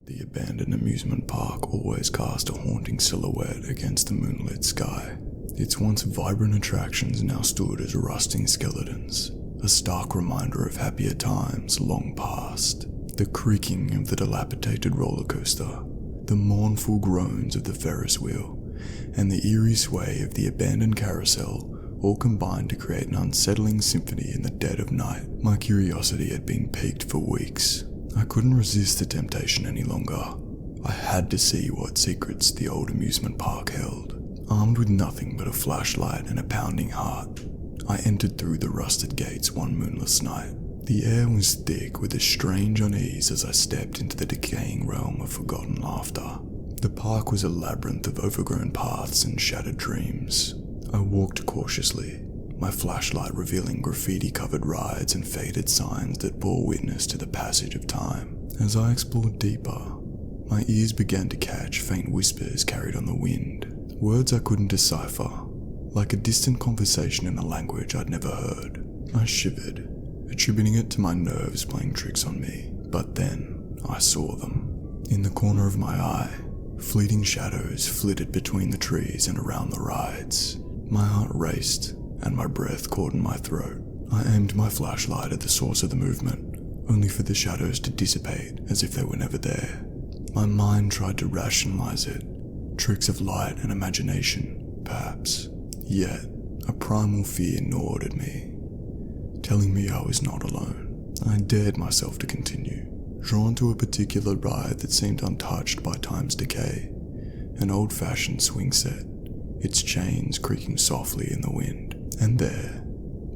The abandoned amusement park always cast a haunting silhouette against the moonlit sky. Its once vibrant attractions now stood as rusting skeletons, a stark reminder of happier times long past. The creaking of the dilapidated roller coaster, the mournful groans of the Ferris wheel, and the eerie sway of the abandoned carousel all combined to create an unsettling symphony in the dead of night. My curiosity had been piqued for weeks. I couldn't resist the temptation any longer. I had to see what secrets the old amusement park held. Armed with nothing but a flashlight and a pounding heart, I entered through the rusted gates one moonless night. The air was thick with a strange unease as I stepped into the decaying realm of forgotten laughter. The park was a labyrinth of overgrown paths and shattered dreams. I walked cautiously, my flashlight revealing graffiti-covered rides and faded signs that bore witness to the passage of time. As I explored deeper, my ears began to catch faint whispers carried on the wind, words I couldn't decipher, like a distant conversation in a language I'd never heard. I shivered, attributing it to my nerves playing tricks on me, but then I saw them. In the corner of my eye, fleeting shadows flitted between the trees and around the rides. My heart raced, and my breath caught in my throat. I aimed my flashlight at the source of the movement, only for the shadows to dissipate as if they were never there. My mind tried to rationalize it, tricks of light and imagination, perhaps. Yet, a primal fear gnawed at me, telling me I was not alone. I dared myself to continue, drawn to a particular ride that seemed untouched by time's decay, an old-fashioned swing set, its chains creaking softly in the wind. And there,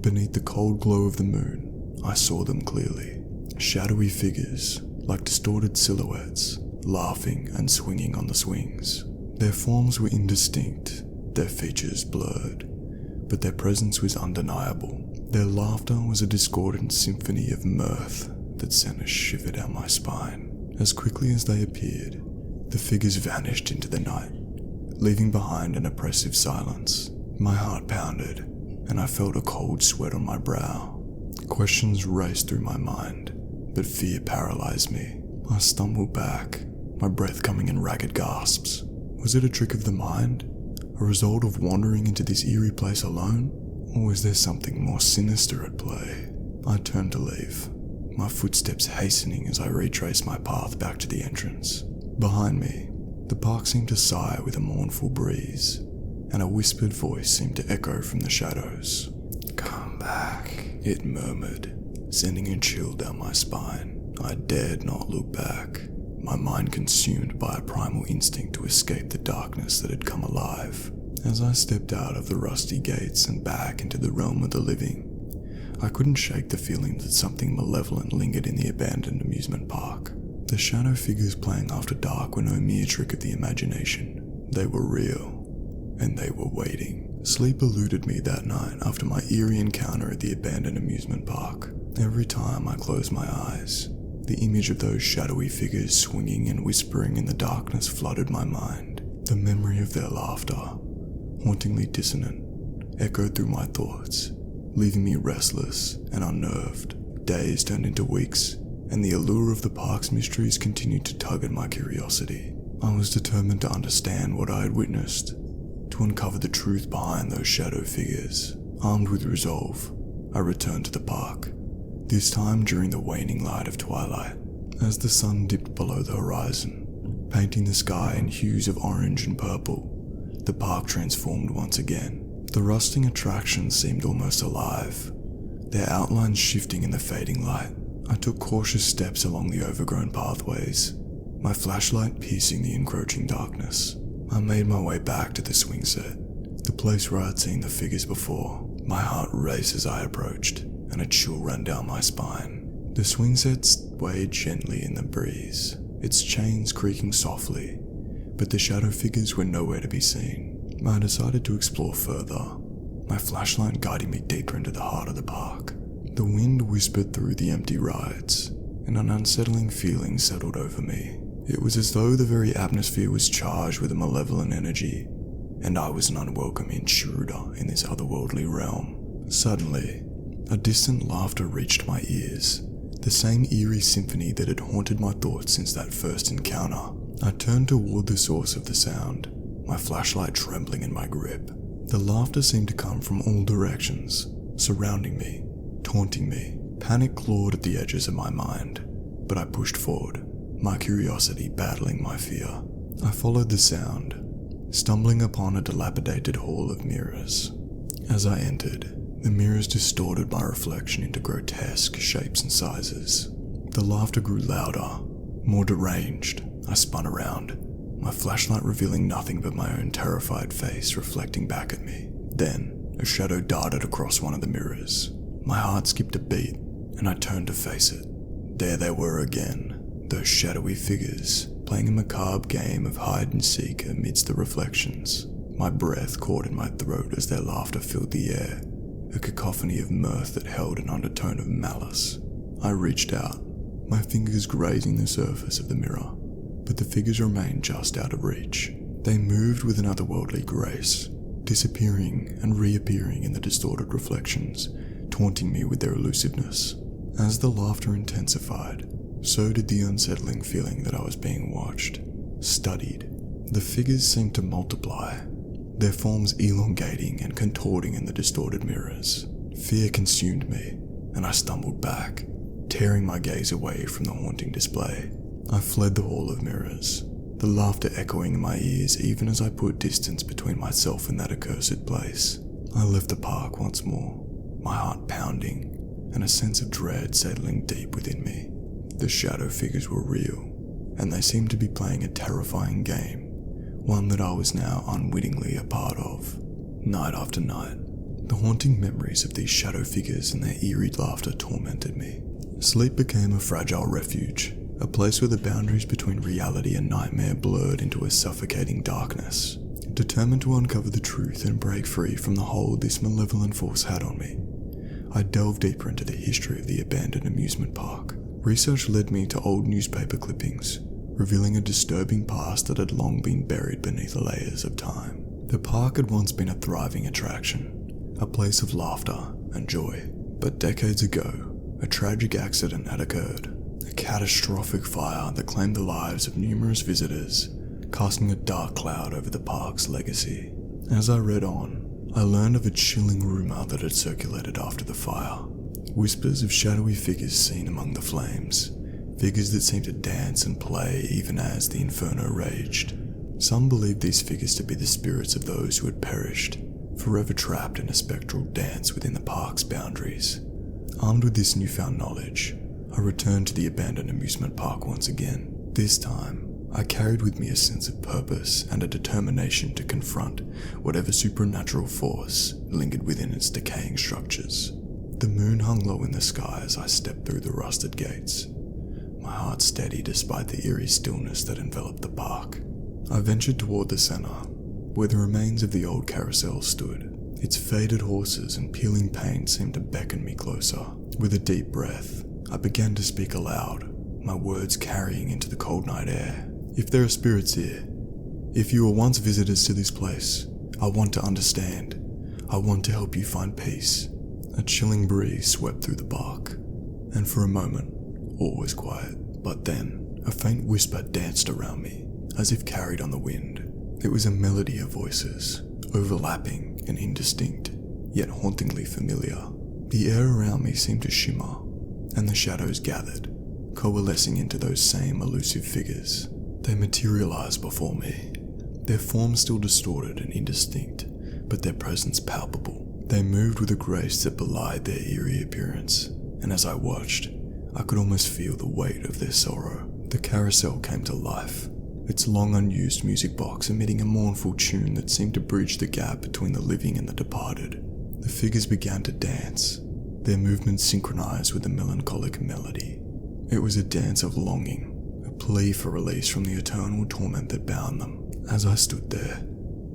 beneath the cold glow of the moon, I saw them clearly. Shadowy figures, like distorted silhouettes, laughing and swinging on the swings. Their forms were indistinct, their features blurred, but their presence was undeniable. Their laughter was a discordant symphony of mirth that sent a shiver down my spine. As quickly as they appeared, the figures vanished into the night, leaving behind an oppressive silence. My heart pounded, and I felt a cold sweat on my brow. Questions raced through my mind, but fear paralyzed me. I stumbled back, my breath coming in ragged gasps. Was it a trick of the mind? A result of wandering into this eerie place alone? Or was there something more sinister at play? I turned to leave, my footsteps hastening as I retraced my path back to the entrance. Behind me, the park seemed to sigh with a mournful breeze, and a whispered voice seemed to echo from the shadows. "Come back," it murmured, sending a chill down my spine. I dared not look back, my mind consumed by a primal instinct to escape the darkness that had come alive. As I stepped out of the rusty gates and back into the realm of the living, I couldn't shake the feeling that something malevolent lingered in the abandoned amusement park. The shadow figures playing after dark were no mere trick of the imagination. They were real, and they were waiting. Sleep eluded me that night after my eerie encounter at the abandoned amusement park. Every time I closed my eyes, the image of those shadowy figures swinging and whispering in the darkness flooded my mind. The memory of their laughter, hauntingly dissonant, echoed through my thoughts, leaving me restless and unnerved. Days turned into weeks, and the allure of the park's mysteries continued to tug at my curiosity. I was determined to understand what I had witnessed, to uncover the truth behind those shadow figures. Armed with resolve, I returned to the park, this time during the waning light of twilight. As the sun dipped below the horizon, painting the sky in hues of orange and purple, the park transformed once again. The rusting attractions seemed almost alive, their outlines shifting in the fading light. I took cautious steps along the overgrown pathways, my flashlight piercing the encroaching darkness. I made my way back to the swing set, the place where I'd seen the figures before. My heart raced as I approached, and a chill ran down my spine. The swing set swayed gently in the breeze, its chains creaking softly, but the shadow figures were nowhere to be seen. I decided to explore further, my flashlight guiding me deeper into the heart of the park. The wind whispered through the empty rides, and an unsettling feeling settled over me. It was as though the very atmosphere was charged with a malevolent energy, and I was an unwelcome intruder in this otherworldly realm. Suddenly, a distant laughter reached my ears, the same eerie symphony that had haunted my thoughts since that first encounter. I turned toward the source of the sound, my flashlight trembling in my grip. The laughter seemed to come from all directions, surrounding me, taunting me. Panic clawed at the edges of my mind, but I pushed forward, my curiosity battling my fear. I followed the sound, stumbling upon a dilapidated hall of mirrors. As I entered, the mirrors distorted my reflection into grotesque shapes and sizes. The laughter grew louder, more deranged. I spun around, my flashlight revealing nothing but my own terrified face reflecting back at me. Then, a shadow darted across one of the mirrors. My heart skipped a beat, and I turned to face it. There they were again, those shadowy figures, playing a macabre game of hide and seek amidst the reflections. My breath caught in my throat as their laughter filled the air, a cacophony of mirth that held an undertone of malice. I reached out, my fingers grazing the surface of the mirror, but the figures remained just out of reach. They moved with an otherworldly grace, disappearing and reappearing in the distorted reflections, taunting me with their elusiveness. As the laughter intensified, so did the unsettling feeling that I was being watched, studied. The figures seemed to multiply, their forms elongating and contorting in the distorted mirrors. Fear consumed me, and I stumbled back, tearing my gaze away from the haunting display. I fled the hall of mirrors, the laughter echoing in my ears even as I put distance between myself and that accursed place. I left the park once more, my heart pounding, and a sense of dread settling deep within me. The shadow figures were real, and they seemed to be playing a terrifying game, one that I was now unwittingly a part of. Night after night, the haunting memories of these shadow figures and their eerie laughter tormented me. Sleep became a fragile refuge, a place where the boundaries between reality and nightmare blurred into a suffocating darkness. Determined to uncover the truth and break free from the hold this malevolent force had on me, I delved deeper into the history of the abandoned amusement park. Research led me to old newspaper clippings, revealing a disturbing past that had long been buried beneath layers of time. The park had once been a thriving attraction, a place of laughter and joy. But decades ago, a tragic accident had occurred, a catastrophic fire that claimed the lives of numerous visitors, casting a dark cloud over the park's legacy. As I read on, I learned of a chilling rumor that had circulated after the fire. Whispers of shadowy figures seen among the flames, figures that seemed to dance and play even as the inferno raged. Some believed these figures to be the spirits of those who had perished, forever trapped in a spectral dance within the park's boundaries. Armed with this newfound knowledge, I returned to the abandoned amusement park once again. This time, I carried with me a sense of purpose and a determination to confront whatever supernatural force lingered within its decaying structures. The moon hung low in the sky as I stepped through the rusted gates, my heart steady despite the eerie stillness that enveloped the park. I ventured toward the center, where the remains of the old carousel stood. Its faded horses and peeling paint seemed to beckon me closer. With a deep breath, I began to speak aloud, my words carrying into the cold night air. If there are spirits here, if you were once visitors to this place, I want to understand. I want to help you find peace. A chilling breeze swept through the park, and for a moment, all was quiet. But then, a faint whisper danced around me, as if carried on the wind. It was a melody of voices, overlapping and indistinct, yet hauntingly familiar. The air around me seemed to shimmer, and the shadows gathered, coalescing into those same elusive figures. They materialized before me, their forms still distorted and indistinct, but their presence palpable. They moved with a grace that belied their eerie appearance, and as I watched, I could almost feel the weight of their sorrow. The carousel came to life, its long unused music box emitting a mournful tune that seemed to bridge the gap between the living and the departed. The figures began to dance, their movements synchronized with the melancholic melody. It was a dance of longing, a plea for release from the eternal torment that bound them. As I stood there,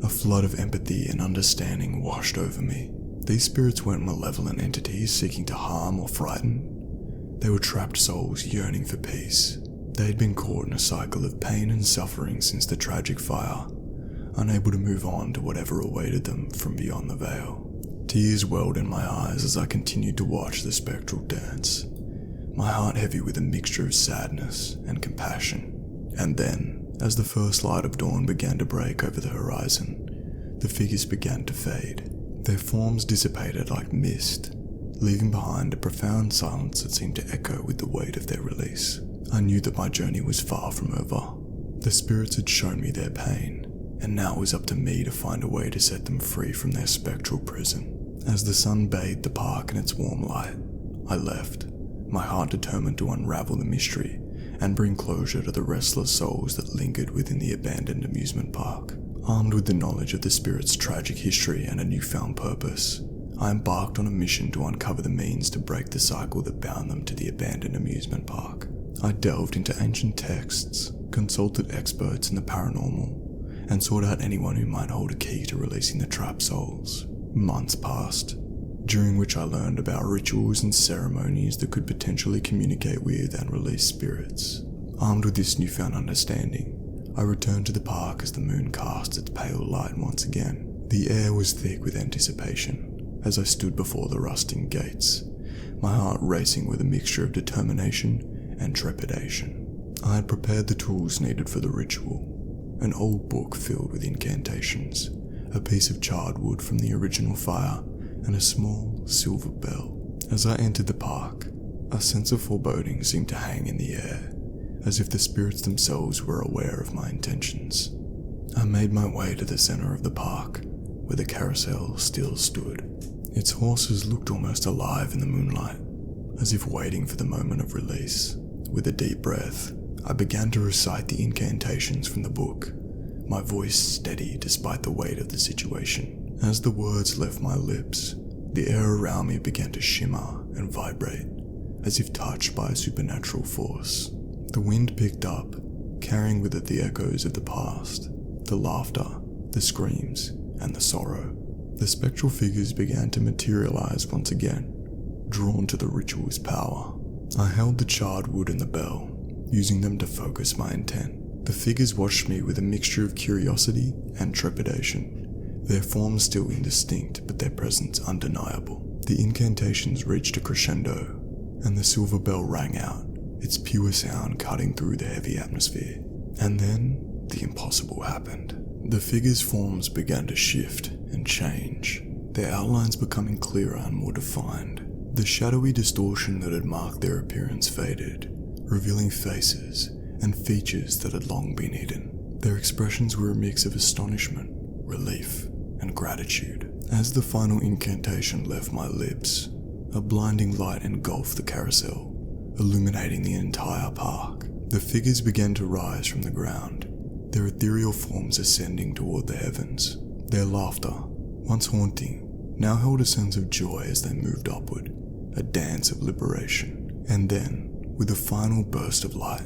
a flood of empathy and understanding washed over me. These spirits weren't malevolent entities seeking to harm or frighten. They were trapped souls yearning for peace. They had been caught in a cycle of pain and suffering since the tragic fire, unable to move on to whatever awaited them from beyond the veil. Tears welled in my eyes as I continued to watch the spectral dance, my heart heavy with a mixture of sadness and compassion. And then, as the first light of dawn began to break over the horizon, the figures began to fade. Their forms dissipated like mist, leaving behind a profound silence that seemed to echo with the weight of their release. I knew that my journey was far from over. The spirits had shown me their pain, and now it was up to me to find a way to set them free from their spectral prison. As the sun bathed the park in its warm light, I left, my heart determined to unravel the mystery and bring closure to the restless souls that lingered within the abandoned amusement park. Armed with the knowledge of the spirit's tragic history and a newfound purpose, I embarked on a mission to uncover the means to break the cycle that bound them to the abandoned amusement park. I delved into ancient texts, consulted experts in the paranormal, and sought out anyone who might hold a key to releasing the trapped souls. Months passed, during which I learned about rituals and ceremonies that could potentially communicate with and release spirits. Armed with this newfound understanding, I returned to the park as the moon cast its pale light once again. The air was thick with anticipation as I stood before the rusting gates, my heart racing with a mixture of determination and trepidation. I had prepared the tools needed for the ritual: an old book filled with incantations, a piece of charred wood from the original fire, and a small silver bell. As I entered the park, a sense of foreboding seemed to hang in the air, as if the spirits themselves were aware of my intentions. I made my way to the center of the park, where the carousel still stood. Its horses looked almost alive in the moonlight, as if waiting for the moment of release. With a deep breath, I began to recite the incantations from the book, my voice steady despite the weight of the situation. As the words left my lips, the air around me began to shimmer and vibrate, as if touched by a supernatural force. The wind picked up, carrying with it the echoes of the past, the laughter, the screams, and the sorrow. The spectral figures began to materialize once again, drawn to the ritual's power. I held the charred wood and the bell, using them to focus my intent. The figures watched me with a mixture of curiosity and trepidation, their forms still indistinct but their presence undeniable. The incantations reached a crescendo, and the silver bell rang out, its pure sound cutting through the heavy atmosphere. And then, the impossible happened. The figures' forms began to shift and change, their outlines becoming clearer and more defined. The shadowy distortion that had marked their appearance faded, revealing faces and features that had long been hidden. Their expressions were a mix of astonishment, relief, and gratitude. As the final incantation left my lips, a blinding light engulfed the carousel, illuminating the entire park. The figures began to rise from the ground, their ethereal forms ascending toward the heavens. Their laughter, once haunting, now held a sense of joy as they moved upward, a dance of liberation. And then, with a final burst of light,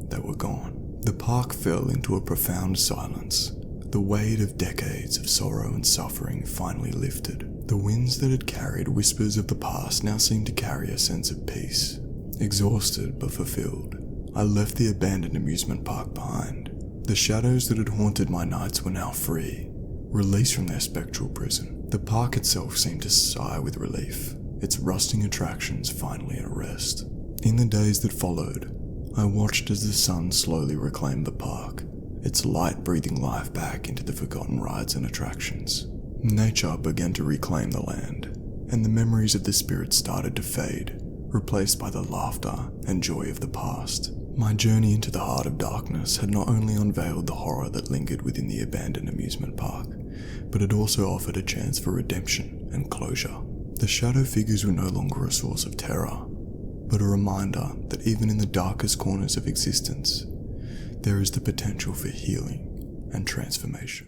they were gone. The park fell into a profound silence. The weight of decades of sorrow and suffering finally lifted. The winds that had carried whispers of the past now seemed to carry a sense of peace. Exhausted but fulfilled, I left the abandoned amusement park behind. The shadows that had haunted my nights were now free, released from their spectral prison. The park itself seemed to sigh with relief, its rusting attractions finally at rest. In the days that followed, I watched as the sun slowly reclaimed the park, its light breathing life back into the forgotten rides and attractions. Nature began to reclaim the land, and the memories of the spirits started to fade, replaced by the laughter and joy of the past. My journey into the heart of darkness had not only unveiled the horror that lingered within the abandoned amusement park, but it also offered a chance for redemption and closure. The shadow figures were no longer a source of terror, but a reminder that even in the darkest corners of existence, there is the potential for healing and transformation.